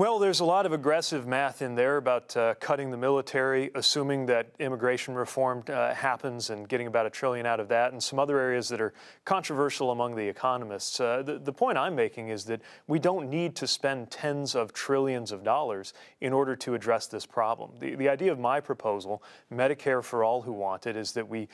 Well, there's a lot of aggressive math in there about cutting the military, assuming that immigration reform happens and getting about $1 trillion out of that, and some other areas that are controversial among the economists. The point I'm making is that we don't need to spend tens of trillions of dollars in order to address this problem. The idea of my proposal, Medicare for all who want it, is that we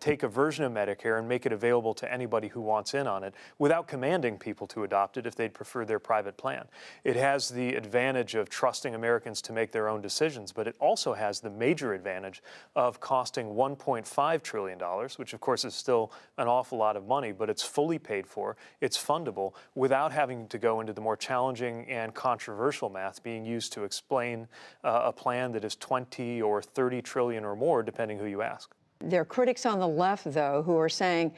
take a version of Medicare and make it available to anybody who wants in on it without commanding people to adopt it if they'd prefer their private plan. It has the advantage of trusting Americans to make their own decisions, but it also has the major advantage of costing $1.5 trillion, which of course is still an awful lot of money, but it's fully paid for, it's fundable, without having to go into the more challenging and controversial math being used to explain a plan that is 20 or 30 trillion or more, depending who you ask. There are critics on the left, though, who are saying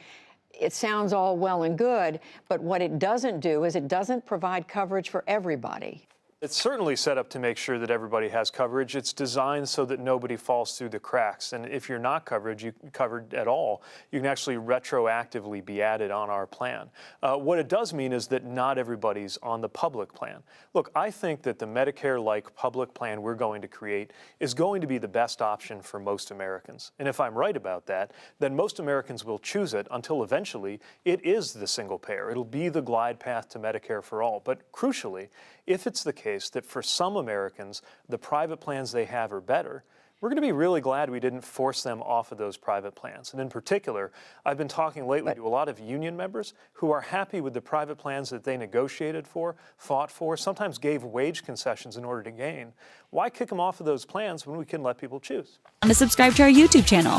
it sounds all well and good, but what it doesn't do is it doesn't provide coverage for everybody. It's certainly set up to make sure that everybody has coverage. It's designed so that nobody falls through the cracks. And if you're not covered at all, you can actually retroactively be added on our plan. What it does mean is that not everybody's on the public plan. Look, I think that the Medicare-like public plan we're going to create is going to be the best option for most Americans. And if I'm right about that, then most Americans will choose it until eventually it is the single payer. It'll be the glide path to Medicare for all. But crucially, if it's the case that for some Americans, the private plans they have are better, we're going to be really glad we didn't force them off of those private plans. And in particular, I've been talking lately to a lot of union members who are happy with the private plans that they negotiated for, fought for, sometimes gave wage concessions in order to gain. Why kick them off of those plans when we can let people choose? And to subscribe to our YouTube channel.